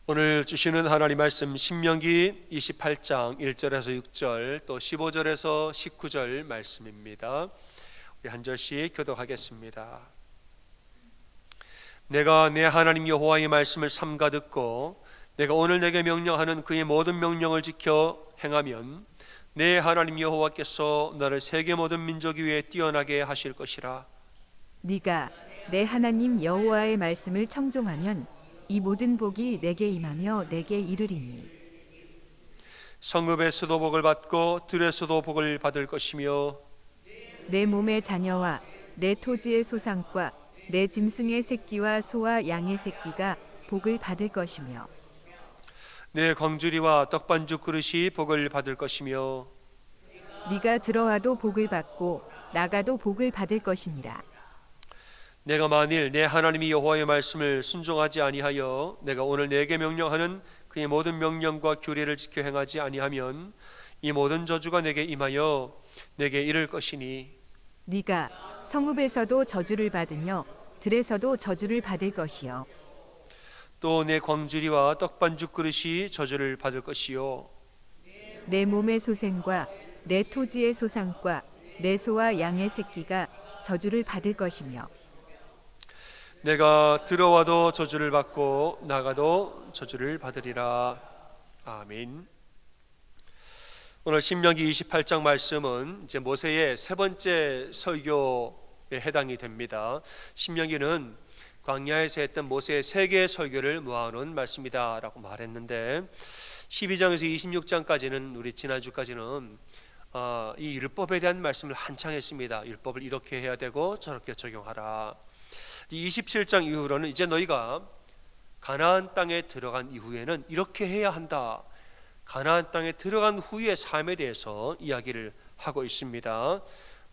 오늘 주시는 하나님 말씀 신명기 28장 1절에서 6절 또 15절에서 19절 말씀입니다. 우리 한 절씩 교독하겠습니다. 내가 내 하나님 여호와의 말씀을 삼가 듣고 내가 오늘 내게 명령하는 그의 모든 명령을 지켜 행하면 내 하나님 여호와께서 너를 세계 모든 민족 위에 뛰어나게 하실 것이라. 네가 내 하나님 여호와의 말씀을 청종하면 이 모든 복이 내게 임하며 내게 이르리니 성읍에서도 복을 받고 들에서도 복을 받을 것이며 내 몸의 자녀와 내 토지의 소산과 내 짐승의 새끼와 소와 양의 새끼가 복을 받을 것이며 내 광주리와 떡반죽 그릇이 복을 받을 것이며 네가 들어와도 복을 받고 나가도 복을 받을 것이니라. 내가 만일 내 하나님이 여호와의 말씀을 순종하지 아니하여 내가 오늘 내게 명령하는 그의 모든 명령과 규례를 지켜 행하지 아니하면 이 모든 저주가 내게 임하여 내게 이를 것이니 네가 성읍에서도 저주를 받으며 들에서도 저주를 받을 것이요 또 내 광주리와 떡반죽 그릇이 저주를 받을 것이요 내 몸의 소생과 내 토지의 소산과 내 소와 양의 새끼가 저주를 받을 것이며 내가 들어와도 저주를 받고 나가도 저주를 받으리라. 아멘. 오늘 신명기 28장 말씀은 이제 모세의 세 번째 설교에 해당이 됩니다. 신명기는 광야에서 했던 모세의 세 개의 설교를 모아놓은 말씀이다라고 말했는데 12장에서 26장까지는 우리 지난주까지는 이 율법에 대한 말씀을 한창 했습니다. 율법을 이렇게 해야 되고 저렇게 적용하라. 27장 이후로는 이제 너희가 가나안 땅에 들어간 이후에는 이렇게 해야 한다. 가나안 땅에 들어간 후의 삶에 대해서 이야기를 하고 있습니다.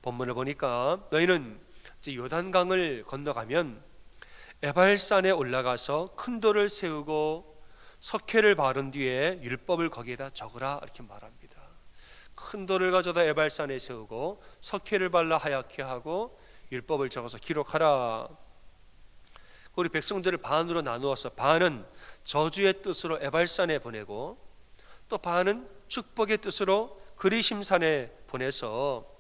본문을 보니까 너희는 이제 요단강을 건너가면 에발산에 올라가서 큰 돌을 세우고 석회를 바른 뒤에 율법을 거기에다 적으라 이렇게 말합니다. 큰 돌을 가져다 에발산에 세우고 석회를 발라 하얗게 하고 율법을 적어서 기록하라. 우리 백성들을 반으로 나누어서 반은 저주의 뜻으로 에발산에 보내고 또 반은 축복의 뜻으로 그리심산에 보내서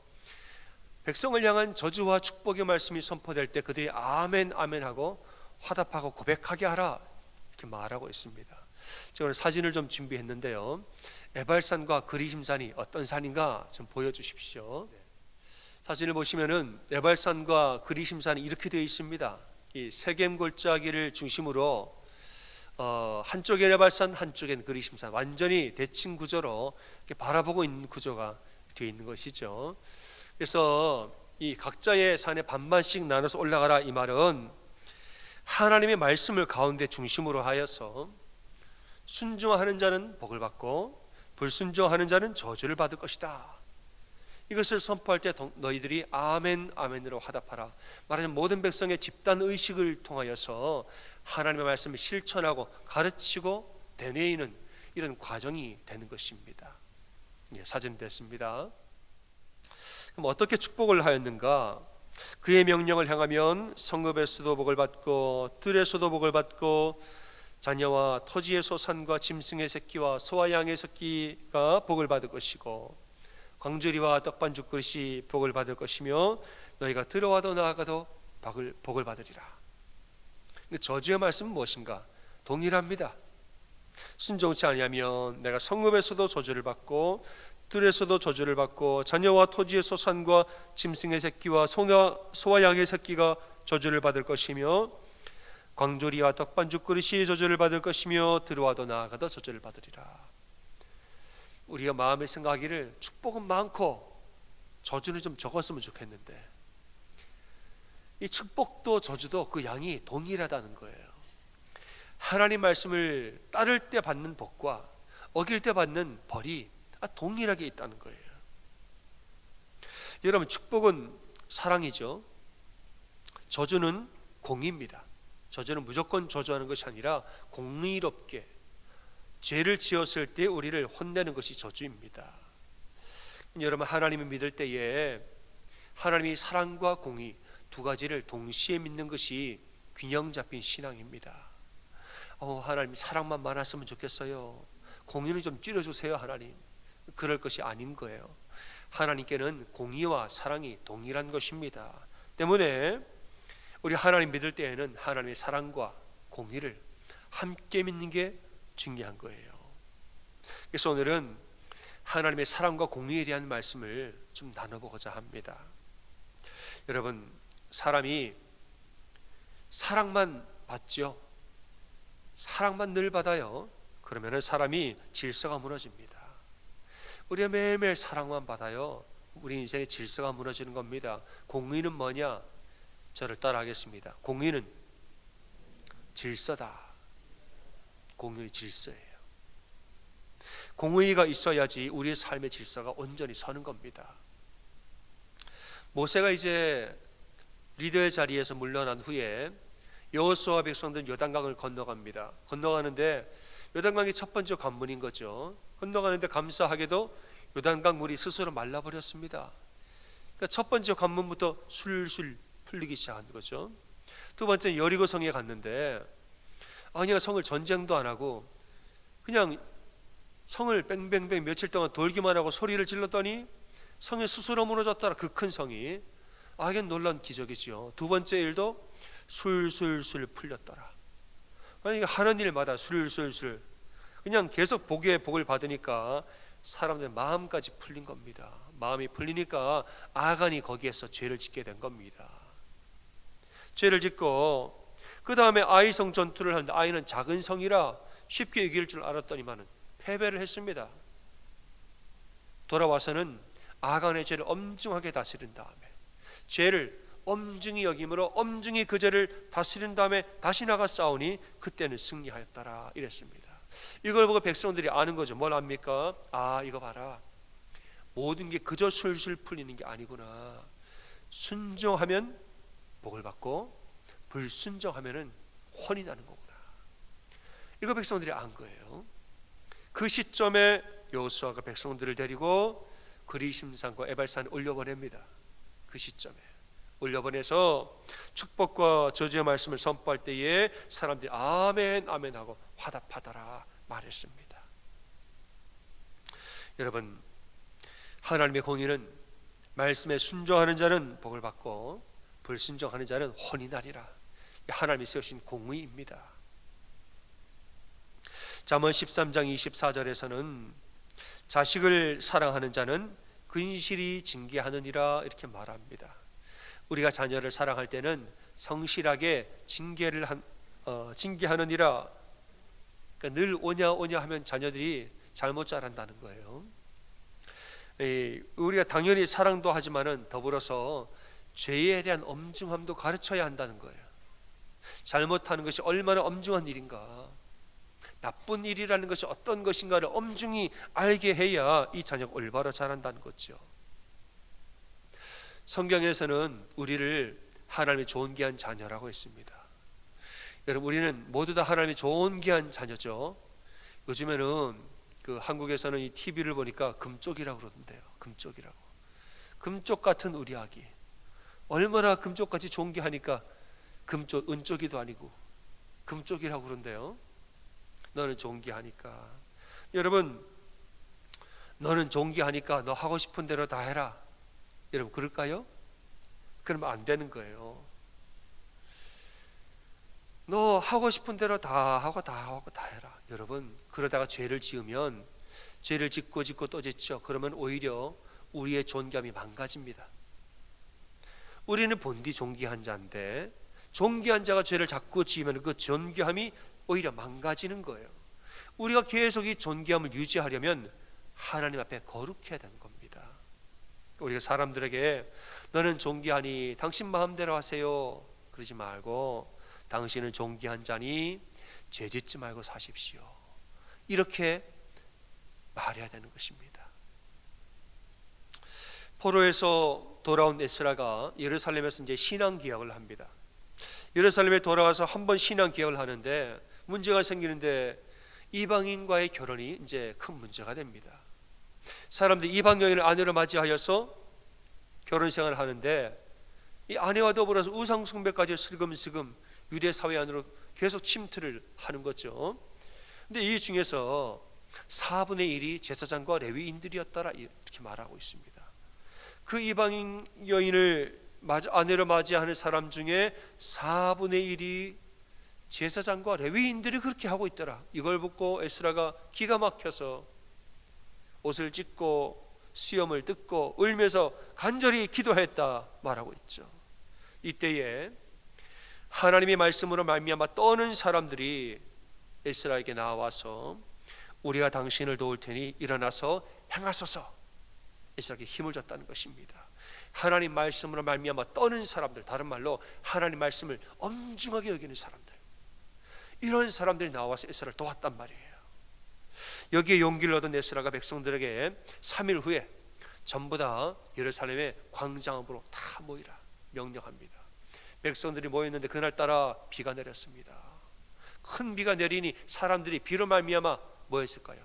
백성을 향한 저주와 축복의 말씀이 선포될 때 그들이 아멘 아멘 하고 화답하고 고백하게 하라 이렇게 말하고 있습니다. 제가 오늘 사진을 좀 준비했는데요. 에발산과 그리심산이 어떤 산인가 좀 보여주십시오. 사진을 보시면은 에발산과 그리심산이 이렇게 되어 있습니다. 이 세겜 골짜기를 중심으로 한쪽엔 에발산, 한쪽엔 그리심산, 완전히 대칭 구조로 이렇게 바라보고 있는 구조가 되어 있는 것이죠. 그래서 이 각자의 산에 반반씩 나눠서 올라가라 이 말은 하나님의 말씀을 가운데 중심으로 하여서 순종하는 자는 복을 받고 불순종하는 자는 저주를 받을 것이다. 이것을 선포할 때 너희들이 아멘 아멘으로 화답하라. 말하자면 모든 백성의 집단 의식을 통하여서 하나님의 말씀을 실천하고 가르치고 되뇌이는 이런 과정이 되는 것입니다. 사진 됐습니다. 그럼 어떻게 축복을 하였는가? 그의 명령을 행하면 성읍에서도 복을 받고 들에서도 복을 받고 자녀와 토지의 소산과 짐승의 새끼와 소와 양의 새끼가 복을 받을 것이고 광주리와 떡반죽 그릇이 복을 받을 것이며 너희가 들어와도 나아가도 복을 받으리라. 근데 저주의 말씀은 무엇인가? 동일합니다. 순종치 아니하면 내가 성읍에서도 저주를 받고 들에서도 저주를 받고 자녀와 토지의 소산과 짐승의 새끼와 소와 양의 새끼가 저주를 받을 것이며 광주리와 떡반죽 그릇이 저주를 받을 것이며 들어와도 나아가도 저주를 받으리라. 우리가 마음에 생각하기를 축복은 많고 저주는 좀 적었으면 좋겠는데 이 축복도 저주도 그 양이 동일하다는 거예요. 하나님 말씀을 따를 때 받는 복과 어길 때 받는 벌이 동일하게 있다는 거예요. 여러분, 축복은 사랑이죠. 저주는 공의입니다. 저주는 무조건 저주하는 것이 아니라 공의롭게 죄를 지었을 때 우리를 혼내는 것이 저주입니다. 여러분, 하나님을 믿을 때에 하나님이 사랑과 공의 두 가지를 동시에 믿는 것이 균형 잡힌 신앙입니다. 하나님 사랑만 많았으면 좋겠어요. 공의는 좀 줄여주세요 하나님. 그럴 것이 아닌 거예요. 하나님께는 공의와 사랑이 동일한 것입니다. 때문에 우리 하나님 믿을 때에는 하나님의 사랑과 공의를 함께 믿는 게 중요한 거예요. 그래서 오늘은 하나님의 사랑과 공의에 대한 말씀을 좀 나눠보고자 합니다. 여러분, 사람이 사랑만 받죠. 사랑만 늘 받아요. 그러면 사람이 질서가 무너집니다. 우리가 매일매일 사랑만 받아요. 우리 인생의 질서가 무너지는 겁니다. 공의는 뭐냐? 저를 따라하겠습니다. 공의는 질서다. 공의의 질서예요. 공의가 있어야지 우리의 삶의 질서가 온전히 서는 겁니다. 모세가 이제 리더의 자리에서 물러난 후에 여호수아와 백성들은 요단강을 건너갑니다. 건너가는데 요단강이 첫 번째 관문인 거죠. 건너가는데 감사하게도 요단강 물이 스스로 말라버렸습니다. 그러니까 첫 번째 관문부터 술술 풀리기 시작한 거죠. 두 번째 여리고성에 갔는데 그냥 성을 전쟁도 안 하고 그냥 성을 뺑뺑뺑 며칠 동안 돌기만 하고 소리를 질렀더니 성이 스스로 무너졌더라. 그 큰 성이. 이게 놀라운 기적이죠. 두 번째 일도 술술술 풀렸더라. 아니 하는 일마다 술술술 그냥 계속 복에 복을 받으니까 사람들 마음까지 풀린 겁니다. 마음이 풀리니까 아간이 거기에서 죄를 짓게 된 겁니다. 죄를 짓고 그 다음에 아이성 전투를 하는데 아이는 작은 성이라 쉽게 이길 줄 알았더니만은 패배를 했습니다. 돌아와서는 아간의 죄를 엄중하게 다스린 다음에 죄를 엄중히 여김으로 엄중히 그 죄를 다스린 다음에 다시 나가 싸우니 그때는 승리하였더라 이랬습니다. 이걸 보고 백성들이 아는 거죠. 뭘 압니까? 이거 봐라. 모든 게 그저 술술 풀리는 게 아니구나. 순종하면 복을 받고 불순종하면은 혼이 나는 거구나. 이거 백성들이 안 거예요. 그 시점에 여호수아가 백성들을 데리고 그리심산과 에발산에 올려보냅니다. 그 시점에 올려보내서 축복과 저주의 말씀을 선포할 때에 사람들이 아멘 아멘 하고 화답하더라 말했습니다. 여러분, 하나님의 공의는 말씀에 순종하는 자는 복을 받고 불순종하는 자는 혼이 나리라. 하나님이 세우신 공의입니다. 잠언 13장 24절에서는 자식을 사랑하는 자는 근실히 징계하느니라 이렇게 말합니다. 우리가 자녀를 사랑할 때는 성실하게 징계하느니라. 그러니까 늘 오냐 오냐 하면 자녀들이 잘못 자란다는 거예요. 우리가 당연히 사랑도 하지만은 더불어서 죄에 대한 엄중함도 가르쳐야 한다는 거예요. 잘못하는 것이 얼마나 엄중한 일인가, 나쁜 일이라는 것이 어떤 것인가를 엄중히 알게 해야 이 자녀가 올바로 자란다는 거죠. 성경에서는 우리를 하나님의 좋은 귀한 자녀라고 했습니다. 여러분, 우리는 모두 다 하나님의 좋은 귀한 자녀죠. 요즘에는 그 한국에서는 이 TV를 보니까 금쪽이라고 그러던데요. 금쪽이라고. 금쪽 같은 우리 아기. 얼마나 금쪽같이 좋은 게 하니까 금쪽, 은쪽이도 아니고 금쪽이라고 그런데요. 너는 존귀하니까. 여러분, 너는 존귀하니까 너 하고 싶은 대로 다 해라. 여러분, 그럴까요? 그러면 안 되는 거예요. 너 하고 싶은 대로 다 하고 다 해라. 여러분, 그러다가 죄를 지으면 죄를 짓고 또 짓죠. 그러면 오히려 우리의 존귀함이 망가집니다. 우리는 본디 존귀한 자인데 존귀한 자가 죄를 자꾸 지으면 그 존귀함이 오히려 망가지는 거예요. 우리가 계속 이 존귀함을 유지하려면 하나님 앞에 거룩해야 되는 겁니다. 우리가 사람들에게 너는 존귀하니 당신 마음대로 하세요 그러지 말고 당신은 존귀한 자니 죄 짓지 말고 사십시오 이렇게 말해야 되는 것입니다. 포로에서 돌아온 에스라가 예루살렘에서 이제 신앙 기약을 합니다. 예루살렘에 돌아와서 한번 신앙 기약을 하는데 문제가 생기는데 이방인과의 결혼이 이제 큰 문제가 됩니다. 사람들이 이방 여인을 아내로 맞이하여서 결혼 생활을 하는데 이 아내와 더불어서 우상 숭배까지 슬금슬금 유대 사회 안으로 계속 침투를 하는 거죠. 근데 이 중에서 4분의 1이 제사장과 레위인들이었다라 이렇게 말하고 있습니다. 그 이방인 여인을 아내로 맞이하는 사람 중에 4분의 1이 제사장과 레위인들이 그렇게 하고 있더라. 이걸 보고 에스라가 기가 막혀서 옷을 찢고 수염을 뜯고 울면서 간절히 기도했다 말하고 있죠. 이때에 하나님의 말씀으로 말미암아 떠는 사람들이 에스라에게 나와서 우리가 당신을 도울 테니 일어나서 행하소서 에스라에게 힘을 줬다는 것입니다. 하나님 말씀으로 말미암아 떠는 사람들, 다른 말로 하나님 말씀을 엄중하게 여기는 사람들, 이런 사람들이 나와서 에스라를 도왔단 말이에요. 여기에 용기를 얻은 에스라가 백성들에게 3일 후에 전부 다 예루살렘의 광장 앞으로 다 모이라 명령합니다. 백성들이 모였는데 그날따라 비가 내렸습니다. 큰 비가 내리니 사람들이 비로 말미암아 뭐 했을까요?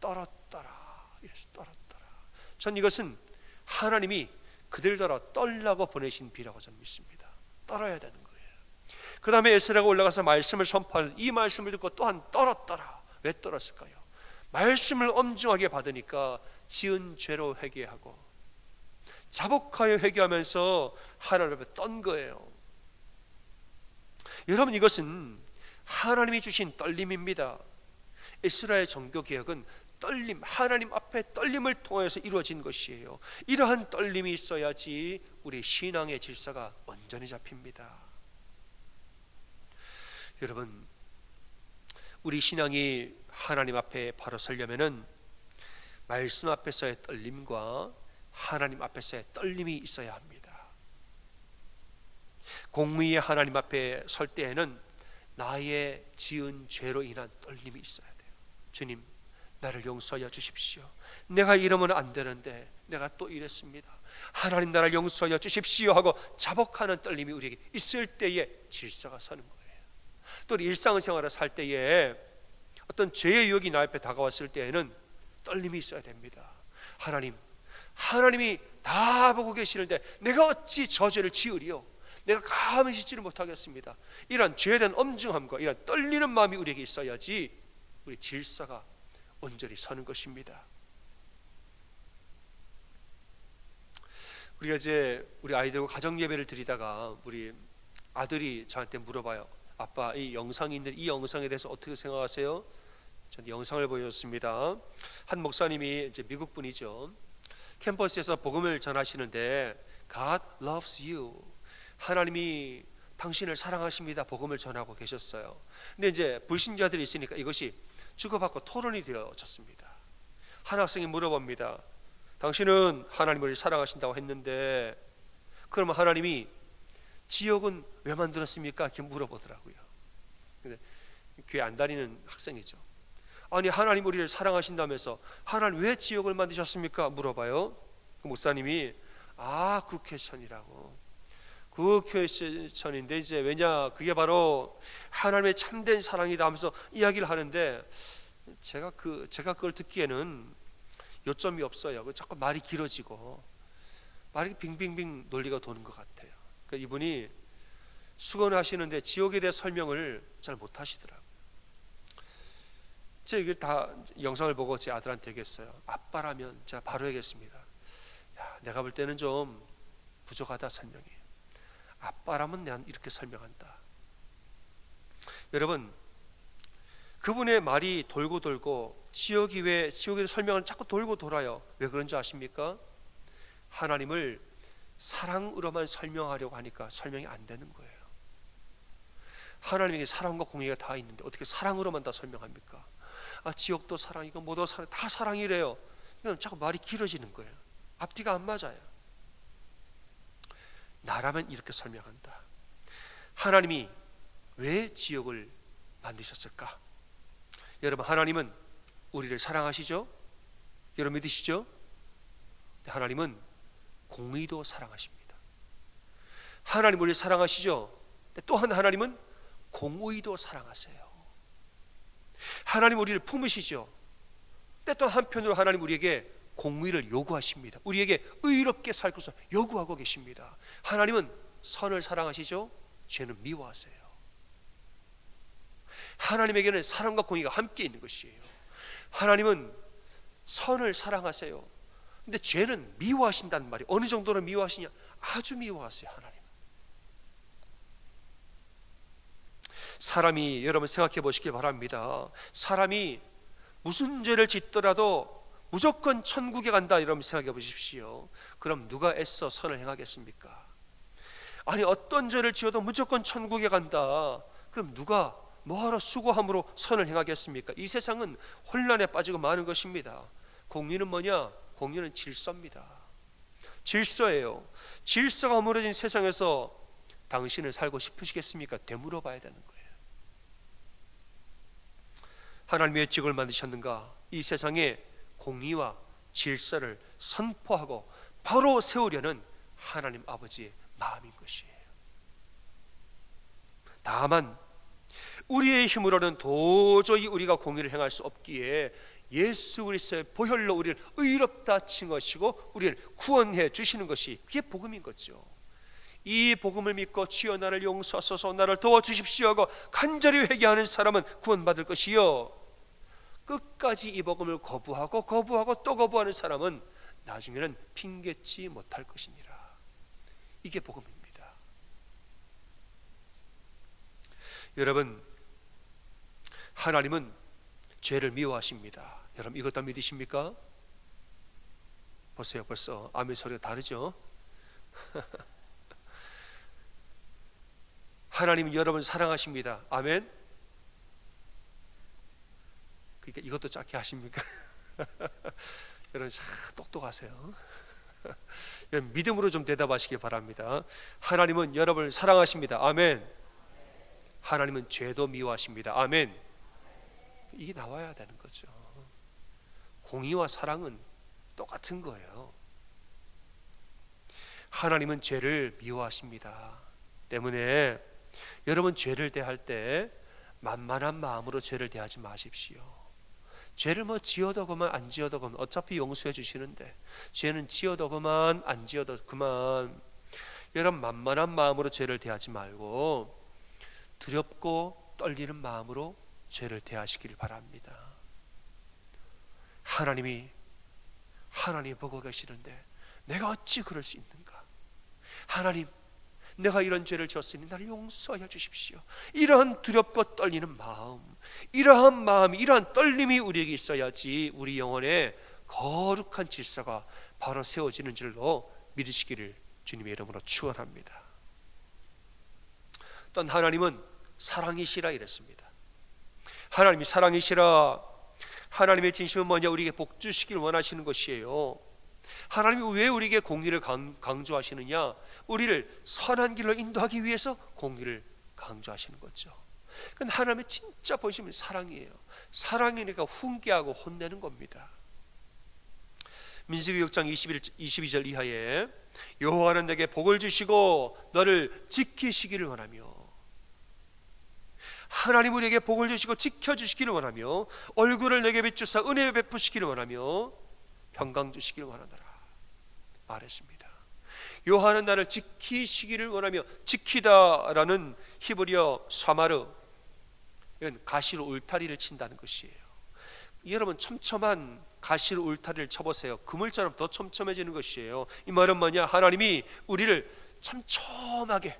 떨었더라. 이래서 떨었더라. 전 이것은 하나님이 그들더러 떨라고 보내신 비라고 저는 믿습니다. 떨어야 되는 거예요. 그 다음에 에스라가 올라가서 말씀을 선포하는 이 말씀을 듣고 또한 떨었더라. 왜 떨었을까요? 말씀을 엄중하게 받으니까 지은 죄로 회개하고 자복하여 회개하면서 하나님 앞에 떤 거예요. 여러분, 이것은 하나님이 주신 떨림입니다. 에스라의 종교개혁은 떨림, 하나님 앞에 떨림을 통해서 이루어진 것이에요. 이러한 떨림이 있어야지 우리 신앙의 질서가 온전히 잡힙니다. 여러분, 우리 신앙이 하나님 앞에 바로 서려면은 말씀 앞에서의 떨림과 하나님 앞에서의 떨림이 있어야 합니다. 공의의 하나님 앞에 설 때에는 나의 지은 죄로 인한 떨림이 있어야 돼요. 주님, 나를 용서하여 주십시오. 내가 이러면 안 되는데 내가 또 이랬습니다. 하나님, 나를 용서하여 주십시오 하고 자복하는 떨림이 우리에게 있을 때에 질서가 서는 거예요. 또 일상생활을 살 때에 어떤 죄의 유혹이 나 앞에 다가왔을 때에는 떨림이 있어야 됩니다. 하나님이 다 보고 계시는데 내가 어찌 저 죄를 지으리요? 내가 감히 짓지를 못하겠습니다. 이런 죄에 대한 엄중함과 이런 떨리는 마음이 우리에게 있어야지 우리 질서가 온전히 서는 것입니다. 우리가 이제 우리 아이들과 가정 예배를 드리다가 우리 아들이 저한테 물어봐요. 아빠, 이 영상이 있는데 이 영상에 대해서 어떻게 생각하세요? 저는 영상을 보여줬습니다. 한 목사님이 이제 미국 분이죠. 캠퍼스에서 복음을 전하시는데 God loves you, 하나님이 당신을 사랑하십니다, 복음을 전하고 계셨어요. 근데 이제 불신자들이 있으니까 이것이 주고받고 토론이 되어졌습니다. 한 학생이 물어봅니다. 당신은 하나님을 사랑하신다고 했는데 그러면 하나님이 지옥은 왜 만들었습니까? 이렇게 물어보더라고요. 근데 교회 안 다니는 학생이죠. 아니, 하나님 우리를 사랑하신다면서 하나님 왜 지옥을 만드셨습니까? 물어봐요. 그 목사님이 그 퀘스천이라고. 그 퀘스천인데 이제 왜냐, 그게 바로 하나님의 참된 사랑이다 하면서 이야기를 하는데 제가 그걸 듣기에는 요점이 없어요. 자꾸 말이 길어지고 말이 빙빙빙 논리가 도는 것 같아요. 그러니까 이분이 수건하시는데 지옥에 대해 설명을 잘 못하시더라고요. 제가 이게 다 영상을 보고 제 아들한테 얘기했어요. 아빠라면 제가 바로 얘기했습니다. 내가 볼 때는 좀 부족하다, 설명이. 아빠라면 난 이렇게 설명한다. 여러분, 그분의 말이 돌고 돌고 지옥에 설명을 자꾸 돌고 돌아요. 왜 그런지 아십니까? 하나님을 사랑으로만 설명하려고 하니까 설명이 안 되는 거예요. 하나님에게 사랑과 공의가 다 있는데 어떻게 사랑으로만 다 설명합니까? 지옥도 사랑이고 뭐도 사랑, 다 사랑이래요. 그냥 자꾸 말이 길어지는 거예요. 앞뒤가 안 맞아요. 나라면 이렇게 설명한다. 하나님이 왜 지옥을 만드셨을까? 여러분, 하나님은 우리를 사랑하시죠? 여러분 믿으시죠? 하나님은 공의도 사랑하십니다. 하나님 우리를 사랑하시죠? 또한 하나님은 공의도 사랑하세요. 하나님 우리를 품으시죠? 또 한편으로 하나님 우리에게 공의를 요구하십니다. 우리에게 의롭게 살 것을 요구하고 계십니다. 하나님은 선을 사랑하시죠? 죄는 미워하세요. 하나님에게는 사랑과 공의가 함께 있는 것이에요. 하나님은 선을 사랑하세요. 근데 죄는 미워하신다는 말이 어느 정도로 미워하시냐? 아주 미워하세요. 하나님. 사람이, 여러분 생각해 보시기 바랍니다. 사람이 무슨 죄를 짓더라도 무조건 천국에 간다, 여러분 생각해 보십시오. 그럼 누가 애써 선을 행하겠습니까? 아니, 어떤 죄를 지어도 무조건 천국에 간다. 그럼 누가 뭐하러 수고함으로 선을 행하겠습니까? 이 세상은 혼란에 빠지고 마는 것입니다. 공의는 뭐냐? 공의는 질서입니다. 질서예요. 질서가 무너진 세상에서 당신은 살고 싶으시겠습니까? 되물어 봐야 되는 거예요. 하나님의 직을 만드셨는가? 이 세상에 공의와 질서를 선포하고 바로 세우려는 하나님 아버지의 마음인 것이에요. 다만 우리의 힘으로는 도저히 우리가 공의를 행할 수 없기에 예수 그리스도의 보혈로 우리를 의롭다 칭하시고 우리를 구원해 주시는 것이, 그게 복음인 거죠. 이 복음을 믿고 주여 나를 용서하소서, 나를 도와주십시오 하고 간절히 회개하는 사람은 구원받을 것이요, 끝까지 이 복음을 거부하고 또 거부하는 사람은 나중에는 핑계치 못할 것이니라. 이게 복음입니다. 여러분, 하나님은 죄를 미워하십니다. 여러분, 이것도 믿으십니까? 보세요, 벌써 아멘 소리가 다르죠? 하나님은 여러분 사랑하십니다. 아멘? 그러니까 이것도 작게 하십니까? 여러분 참 똑똑하세요. 여러분, 믿음으로 좀 대답하시기 바랍니다. 하나님은 여러분을 사랑하십니다. 아멘. 하나님은 죄도 미워하십니다. 아멘. 이게 나와야 되는 거죠. 공의와 사랑은 똑같은 거예요. 하나님은 죄를 미워하십니다. 때문에 여러분 죄를 대할 때 만만한 마음으로 죄를 대하지 마십시오. 죄를 뭐 지어도 그만 안 지어도 그만 어차피 용서해 주시는데, 죄는 지어도 그만 안 지어도 그만. 여러분, 만만한 마음으로 죄를 대하지 말고 두렵고 떨리는 마음으로 죄를 대하시길 바랍니다. 하나님이 보고 계시는데 내가 어찌 그럴 수 있는가? 하나님, 내가 이런 죄를 지었으니 나를 용서하여 주십시오. 이러한 두렵고 떨리는 마음, 이러한 마음, 이러한 떨림이 우리에게 있어야지 우리 영혼에 거룩한 질서가 바로 세워지는 줄로 믿으시기를 주님의 이름으로 축원합니다. 또한 하나님은 사랑이시라 이랬습니다. 하나님이 사랑이시라. 하나님의 진심은 뭐냐? 우리에게 복 주시길 원하시는 것이에요. 하나님이 왜 우리에게 공의를 강조하시느냐? 우리를 선한 길로 인도하기 위해서 공의를 강조하시는 거죠. 그건 하나님의 진짜 보시면 사랑이에요. 사랑이니까 훈계하고 혼내는 겁니다. 민수기 6장 22절 이하에 여호와는 내게 복을 주시고 너를 지키시기를 원하며, 하나님 우리에게 복을 주시고 지켜주시기를 원하며 얼굴을 내게 비추사 은혜 베푸시기를 원하며 평강 주시기를 원하노라 말했습니다. 여호와는 나를 지키시기를 원하며, 지키다라는 히브리어 사마르, 이건 가시로 울타리를 친다는 것이에요. 여러분, 촘촘한 가시로 울타리를 쳐보세요. 그물처럼 더 촘촘해지는 것이에요. 이 말은 뭐냐? 하나님이 우리를 촘촘하게,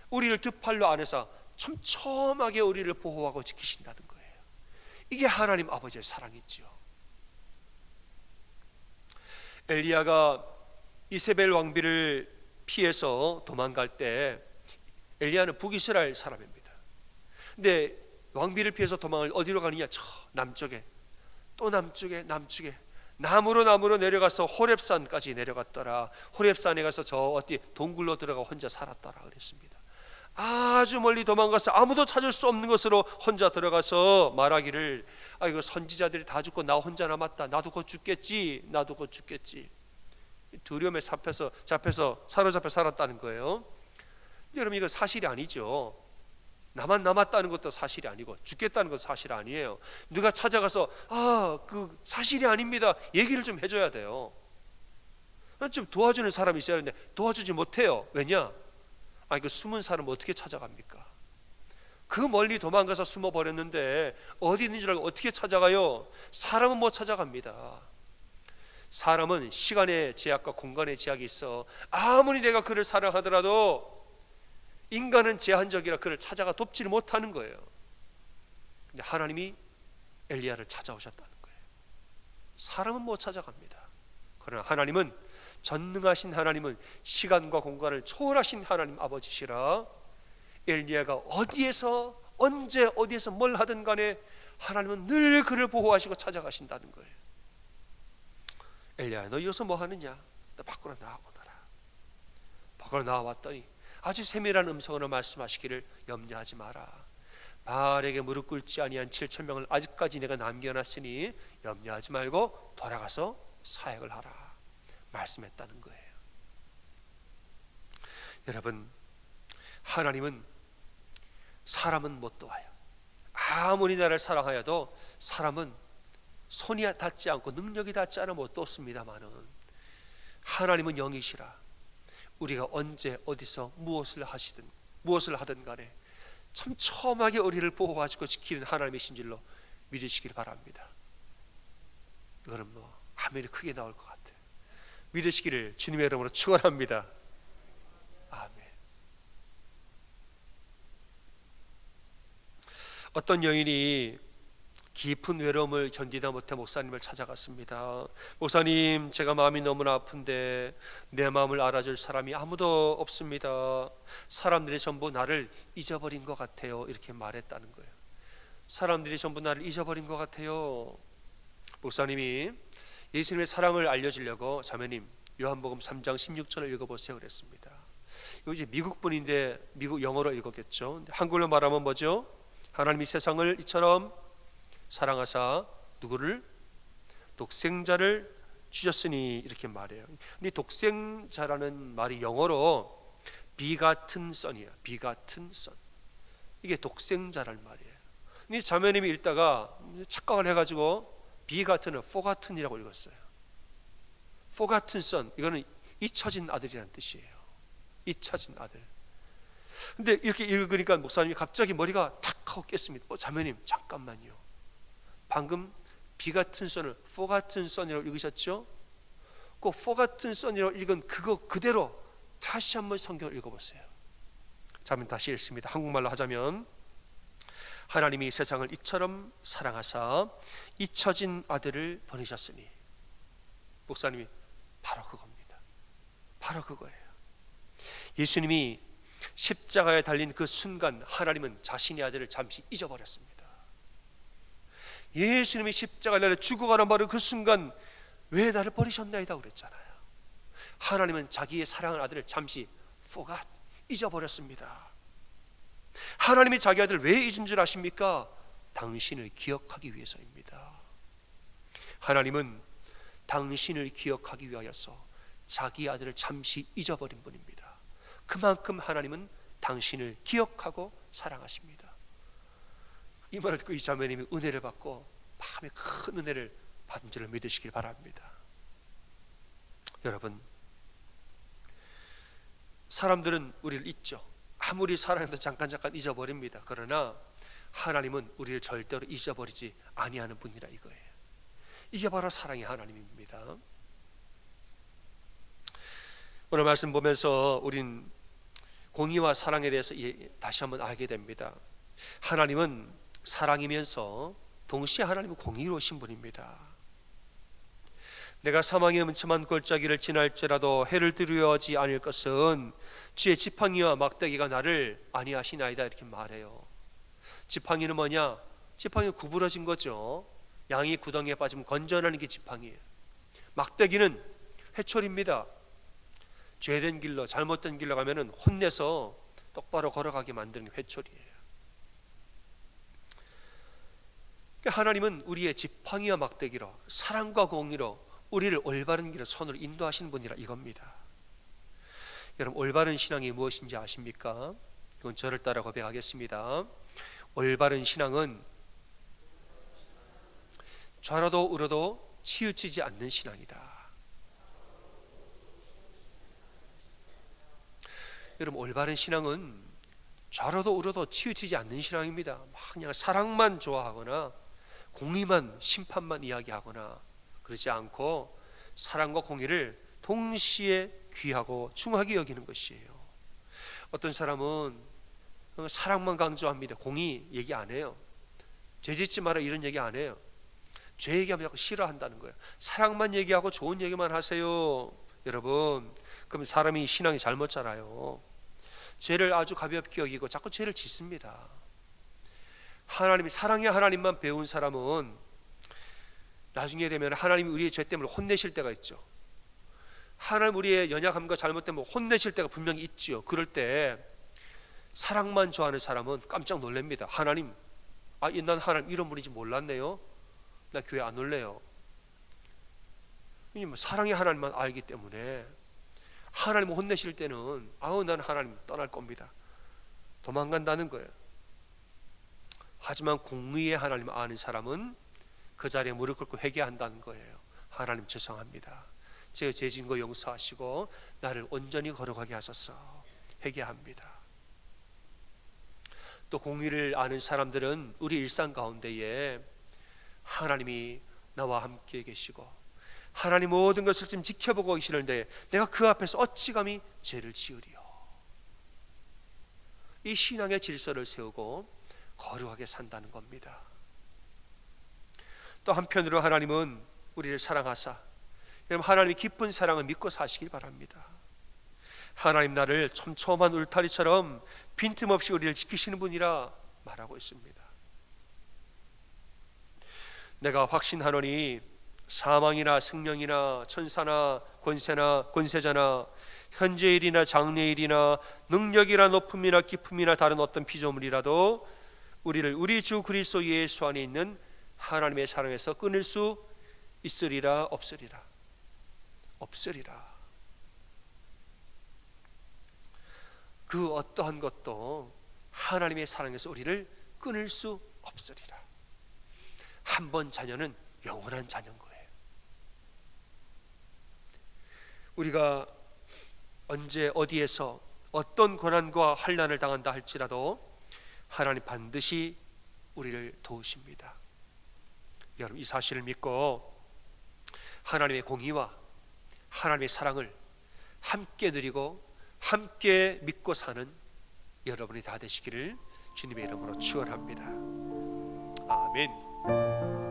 우리를 두 팔로 안에서 촘촘하게 우리를 보호하고 지키신다는 거예요. 이게 하나님 아버지의 사랑이죠. 엘리야가 이세벨 왕비를 피해서 도망갈 때, 엘리야는 북이스라엘 사람입니다. 근데 왕비를 피해서 도망을 어디로 가느냐? 저 남쪽에, 또 남쪽에 나무로 내려가서 호렙산까지 내려갔더라. 호렙산에 가서 저 어디 동굴로 들어가 혼자 살았더라 그랬습니다. 아주 멀리 도망가서 아무도 찾을 수 없는 곳으로 혼자 들어가서 말하기를, 이거 선지자들이 다 죽고 나 혼자 남았다. 나도 곧 죽겠지. 두려움에 잡혀서 사로잡혀 살았다는 거예요. 근데 여러분, 이거 사실이 아니죠. 나만 남았다는 것도 사실이 아니고 죽겠다는 것도 사실 아니에요. 누가 찾아가서 그 사실이 아닙니다 얘기를 좀 해줘야 돼요. 좀 도와주는 사람이 있어야 하는데 도와주지 못해요. 왜냐? 그 숨은 사람 어떻게 찾아갑니까? 그 멀리 도망가서 숨어버렸는데 어디 있는 줄 알고 어떻게 찾아가요? 사람은 못 찾아갑니다. 사람은 시간의 제약과 공간의 제약이 있어 아무리 내가 그를 사랑하더라도 인간은 제한적이라 그를 찾아가 돕지를 못하는 거예요. 근데 하나님이 엘리야를 찾아오셨다는 거예요. 사람은 못 찾아갑니다. 그러나 하나님은, 전능하신 하나님은 시간과 공간을 초월하신 하나님 아버지시라 엘리야가 어디에서 언제 어디에서 뭘 하든 간에 하나님은 늘 그를 보호하시고 찾아가신다는 거예요. 엘리야, 너 여기서 뭐 하느냐? 너 밖으로 나와보너라. 밖으로 나와봤더니 아주 세밀한 음성으로 말씀하시기를 염려하지 마라. 바알에게 무릎 꿇지 아니한 7,000명을 아직까지 내가 남겨놨으니 염려하지 말고 돌아가서 사역을 하라 말씀했다는 거예요. 여러분, 하나님은 사람은 못 도와요. 아무리 나를 사랑하여도 사람은 손이 닿지 않고 능력이 닿지 않으면 못 돕습니다마는 하나님은 영이시라 우리가 언제 어디서 무엇을 하든 간에 촘촘하게 우리를 보호하시고 지키는 하나님이신 줄로 믿으시길 바랍니다. 이거는 뭐 아멘이 크게 나올 것 같아요. 믿으시기를 주님의 이름으로 축원합니다. 아멘. 어떤 여인이 깊은 외로움을 견디다 못해 목사님을 찾아갔습니다. 목사님, 제가 마음이 너무나 아픈데 내 마음을 알아줄 사람이 아무도 없습니다. 사람들이 전부 나를 잊어버린 것 같아요. 이렇게 말했다는 거예요. 사람들이 전부 나를 잊어버린 것 같아요. 목사님이 예수님의 사랑을 알려주려고 자매님 요한복음 3장 16절을 읽어보세요 그랬습니다. 이거 이제 미국 분인데 미국 영어로 읽었겠죠. 한글로 말하면 뭐죠? 하나님이 세상을 이처럼 사랑하사 누구를? 독생자를 주셨으니 이렇게 말해요. 근데 독생자라는 말이 영어로 begotten son이에요. begotten son. 이게 독생자라는 말이에요. 근데 자매님이 읽다가 착각을 해가지고 begotten을 forgotten이라고 읽었어요. forgotten son, 이거는 잊혀진 아들이라는 뜻이에요. 잊혀진 아들. 근데 이렇게 읽으니까 목사님이 갑자기 머리가 탁 하고 깼습니다. 자매님 잠깐만요. 방금 begotten son을 forgotten son이라고 읽으셨죠? 그 forgotten son이라고 읽은 그거 그대로 다시 한번 성경을 읽어보세요. 자매님 다시 읽습니다. 한국말로 하자면 하나님이 세상을 이처럼 사랑하사 잊혀진 아들을 보내셨으니, 목사님이 바로 그겁니다. 바로 그거예요. 예수님이 십자가에 달린 그 순간 하나님은 자신의 아들을 잠시 잊어버렸습니다. 예수님이 십자가에 달려 죽어가는 바로 그 순간 왜 나를 버리셨나이다 그랬잖아요. 하나님은 자기의 사랑하는 아들을 잠시 forgot, 잊어버렸습니다. 하나님이 자기 아들을 왜 잊은 줄 아십니까? 당신을 기억하기 위해서입니다. 하나님은 당신을 기억하기 위하여서 자기 아들을 잠시 잊어버린 분입니다. 그만큼 하나님은 당신을 기억하고 사랑하십니다. 이 말을 듣고 이 자매님이 은혜를 받고 마음에 큰 은혜를 받은 줄을 믿으시길 바랍니다. 여러분, 사람들은 우리를 잊죠. 아무리 사랑해도 잠깐 잊어버립니다. 그러나 하나님은 우리를 절대로 잊어버리지 아니하는 분이라 이거예요. 이게 바로 사랑의 하나님입니다. 오늘 말씀 보면서 우린 공의와 사랑에 대해서 다시 한번 알게 됩니다. 하나님은 사랑이면서 동시에 하나님은 공의로우신 분입니다. 내가 사망의 음침한 골짜기를 지날지라도 해를 두려워하지 않을 것은 주의 지팡이와 막대기가 나를 안위하시나이다 이렇게 말해요. 지팡이는 뭐냐? 지팡이는 구부러진 거죠. 양이 구덩이에 빠지면 건져내는 게 지팡이에요. 막대기는 회초리입니다. 죄된 길로 잘못된 길로 가면은 혼내서 똑바로 걸어가게 만드는 게 회초리예요. 하나님은 우리의 지팡이와 막대기로 사랑과 공의로 우리를 올바른 길을 손으로 인도하시는 분이라 이겁니다. 여러분, 올바른 신앙이 무엇인지 아십니까? 이건 저를 따라 고백하겠습니다. 올바른 신앙은 좌로도 우로도 치우치지 않는 신앙이다. 여러분, 올바른 신앙은 좌로도 우로도 치우치지 않는 신앙입니다. 막 그냥 사랑만 좋아하거나 공의만 심판만 이야기하거나 그러지 않고 사랑과 공의를 동시에 귀하고 중하게 여기는 것이에요. 어떤 사람은 사랑만 강조합니다. 공의 얘기 안 해요. 죄 짓지 마라 이런 얘기 안 해요. 죄 얘기하면 자꾸 싫어한다는 거예요. 사랑만 얘기하고 좋은 얘기만 하세요. 여러분, 그럼 사람이 신앙이 잘못 자라요. 죄를 아주 가볍게 여기고 자꾸 죄를 짓습니다. 하나님이 사랑의 하나님만 배운 사람은 나중에 되면 하나님이 우리의 죄 때문에 혼내실 때가 있죠. 하나님 우리의 연약함과 잘못 때문에 혼내실 때가 분명히 있지요. 그럴 때 사랑만 좋아하는 사람은 깜짝 놀랍니다. 하나님, 난 하나님 이런 분인지 몰랐네요. 나 교회 안 올래요. 왜냐면 사랑의 하나님만 알기 때문에 하나님 혼내실 때는 난 하나님 떠날 겁니다. 도망간다는 거예요. 하지만 공의의 하나님 아는 사람은 그 자리에 무릎 꿇고 회개한다는 거예요. 하나님 죄송합니다. 제가 죄 지은 거 용서하시고 나를 온전히 거룩하게 하소서. 회개합니다. 또 공의를 아는 사람들은 우리 일상 가운데에 하나님이 나와 함께 계시고 하나님 모든 것을 지금 지켜보고 계시는데 내가 그 앞에서 어찌 감히 죄를 지으리요. 이 신앙의 질서를 세우고 거룩하게 산다는 겁니다. 또 한편으로 하나님은 우리를 사랑하사, 여러분 하나님의 깊은 사랑을 믿고 사시길 바랍니다. 하나님 나를 촘촘한 울타리처럼 빈틈없이 우리를 지키시는 분이라 말하고 있습니다. 내가 확신하노니 사망이나 생명이나 천사나 권세나 권세자나 현재일이나 장래일이나 능력이나 높음이나 깊음이나 다른 어떤 피조물이라도 우리를 우리 주 그리스도 예수 안에 있는 하나님의 사랑에서 끊을 수 있으리라 없으리라. 없으리라. 그 어떠한 것도 하나님의 사랑에서 우리를 끊을 수 없으리라. 한 번 자녀는 영원한 자녀인 거예요. 우리가 언제 어디에서 어떤 고난과 환난을 당한다 할지라도 하나님 반드시 우리를 도우십니다. 여러분 이 사실을 믿고 하나님의 공의와 하나님의 사랑을 함께 누리고 함께 믿고 사는 여러분이 다 되시기를 주님의 이름으로 축원합니다. 아멘.